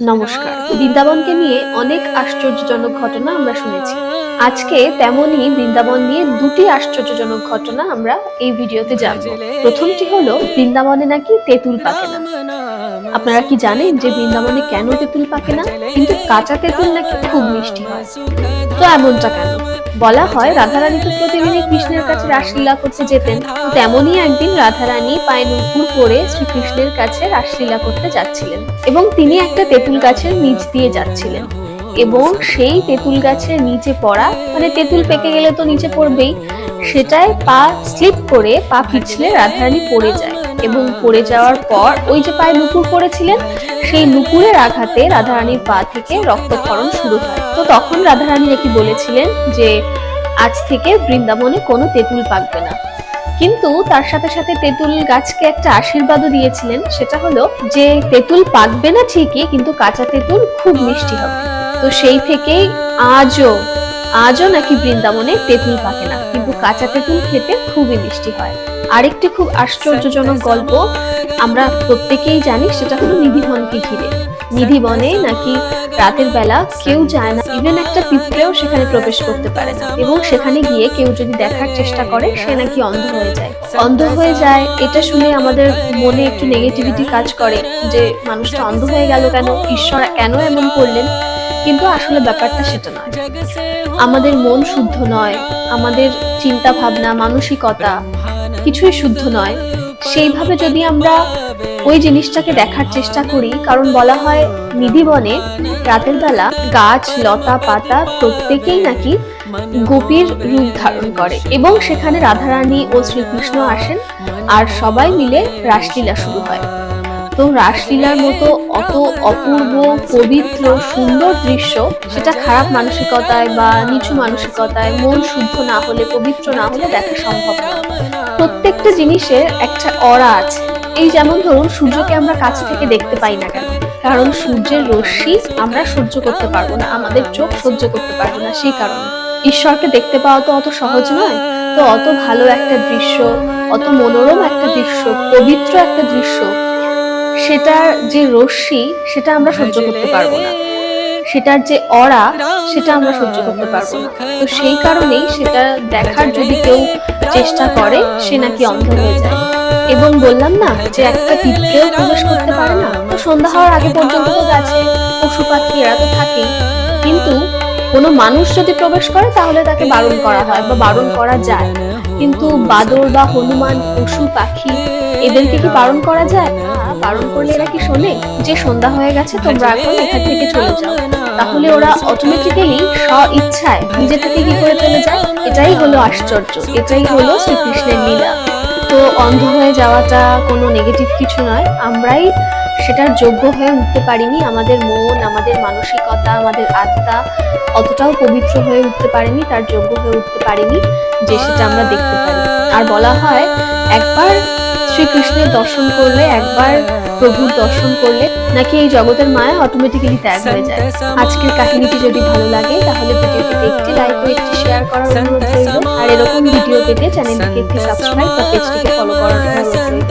নমস্কার। বৃন্দাবনকে নিয়ে অনেক আশ্চর্যজনক ঘটনা আমরা শুনেছি। আজকে তেমনই বৃন্দাবন নিয়ে দুটি আশ্চর্যজনক ঘটনা আমরা এই ভিডিওতে জানব। প্রথমটি হলো বৃন্দাবনে নাকি তেঁতুল পাকে না। আপনারা কি জানেন যে বৃন্দাবনে কেন তেঁতুল পাকে না? কিন্তু কাঁচা তেঁতুল নাকি খুব মিষ্টি হয়। তো এমনটা কেন? বলা হয় রাধারানী তো প্রতিদিনই কৃষ্ণের কাছে রাসলীলা করতে যেতেন। তেমনই একদিন রাধারানী পায়ে নূপুর পরে শ্রীকৃষ্ণের কাছে রাসলীলা করতে যাচ্ছিলেন এবং তিনি একটা তেঁতুল গাছের নিচ দিয়ে যাচ্ছিলেন এবং সেই তেঁতুল গাছের নিচে পড়া মানে তেঁতুল পেকে গেলে তো নিচে পড়বেই, সেটায় পা স্লিপ করে পা পিছলে রাধারানী পড়ে যায় এবং পড়ে যাওয়ার পর ওই যে পায়ে নূপুর পরেছিলেন সেই নূপুরের আঘাতে রাধারানীর পা থেকে রক্তক্ষরণ শুরু হয়। তো তখন রাধারানী নাকি বলেছিলেন যে আজ থেকে বৃন্দাবনে কোনো তেঁতুল পাকবে না। কিন্তু তার সাথে সাথে তেঁতুল গাছকে একটা আশীর্বাদও দিয়েছিলেন, সেটা হলো যে তেঁতুল পাকবে না ঠিকই, কিন্তু কাঁচা তেঁতুল খুব মিষ্টি হবে। তো সেই থেকেই আজও নাকি বৃন্দাবনে তেঁতুল পাকে না, কিন্তু কাঁচা তেঁতুল খেতে খুবই মিষ্টি হয়। আরেকটি খুব আশ্চর্যজনক গল্প আমরা প্রত্যেকেই জানি, সেটা হলো নিধিবনকে ঘিরে। নিধিবনে নাকি রাতের বেলা কেউ যায় না, ইভেন একটা পিঁপড়েও সেখানে প্রবেশ করতে পারে না, এবং সেখানে গিয়ে কেউ যদি দেখার চেষ্টা করে সে নাকি অন্ধ হয়ে যায়। এটা শুনে আমাদের মনে একটু নেগেটিভিটি কাজ করে যে মানুষটা অন্ধ হয়ে গেল কেন, ঈশ্বর কেন এমন করলেন। কিন্তু আসলে ব্যাপারটা সেটা নয়। আমাদের মন শুদ্ধ নয়, আমাদের চিন্তা ভাবনা মানসিকতা কিছুই শুদ্ধ নয়। সেইভাবে যদি আমরা ওই জিনিসটাকে দেখার চেষ্টা করি, কারণ বলা হয় নিধিবনে রাতের বেলা গাছ লতা পাতা প্রত্যেকেই নাকি গোপীর রূপ ধারণ করে এবং সেখানে রাধারানী ও শ্রীকৃষ্ণ আসেন আর সবাই মিলে রাসলীলা শুরু হয়। তো রাসলীলার মতো অত অপূর্ব পবিত্র সুন্দর দৃশ্য, সেটা খারাপ মানসিকতায় বা নিচু মানসিকতায় মন শুদ্ধ না হলে, পবিত্র না হলে দেখা সম্ভব নয়। প্রত্যেকটা জিনিসের একটা অরা আছে। এই যেমন ধরুন সূর্যকে আমরা কাছ থেকে দেখতে পাই না কেন? কারণ সূর্যের রশ্মি আমরা সহ্য করতে পারবো না, আমাদের চোখ সহ্য করতে পারবো না। সেই কারণে ঈশ্বরকে দেখতে পাওয়া তো অত সহজ নয়। তো অত ভালো একটা দৃশ্য, অত মনোরম একটা দৃশ্য, পবিত্র একটা দৃশ্য, সেটার যে রশ্মি সেটা আমরা সহ্য করতে পারবো না, সেটার যে অরা সেটা আমরা সহ্য করতে পারবো না। তো সেই কারণেই সেটা দেখার যদি কেউ চেষ্টা করে সে নাকি অন্ধ হয়ে যায়। এবং বললাম না যে একটা পিঁপড়েও প্রবেশ করতে পারে না। তো সন্ধ্যা হওয়ার আগে পর্যন্ত তো গাছে পশু পাখি এরা তো থাকেই, কিন্তু কোনো মানুষ যদি প্রবেশ করে তাহলে তাকে বারণ করা হয় বা বারণ করা যায়। কিন্তু বাদর বা হনুমান, পশু পাখি এদেরকে কি বারণ করা যায়? বারণ করলে এরা কি শোনে যে সন্ধ্যা হয়ে গেছে তোমরা এখন এখান থেকে চলে যাও? তাহলে ওরা অটোমেটিক্যালি স্ব ইচ্ছায় নিজে থেকে কি করে চলে যায়? এটাই হলো আশ্চর্য, এটাই হলো শ্রীকৃষ্ণের লীলা। তো অন্ধ হয়ে যাওয়াটা কোনো নেগেটিভ কিছু নয়, আমরাই সেটার যোগ্য হয়ে উঠতে পারিনি। আমাদের মন, আমাদের মানসিকতা, আমাদের আত্মা অতটাও পবিত্র হয়ে উঠতে পারেনি, তার যোগ্য হয়ে উঠতে পারিনি যে সেটা আমরা দেখতে পারি। আর বলা হয় একবার শ্রীকৃষ্ণের দর্শন করলে, একবার প্রভুর দর্শন করলে নাকি এই জগতের মায়া অটোমেটিক্যালি ত্যাগ হয়ে যায়। আজকের কাহিনীটি যদি ভালো লাগে তাহলে ভিডিওটিতে একটি লাইক ও একটি শেয়ার করার অনুরোধ রইল। আর এরকম ভিডিও পেতে চ্যানেলটিকে একটি সাবস্ক্রাইব বা পেজটিকে ফলো করার অনুরোধ রইল।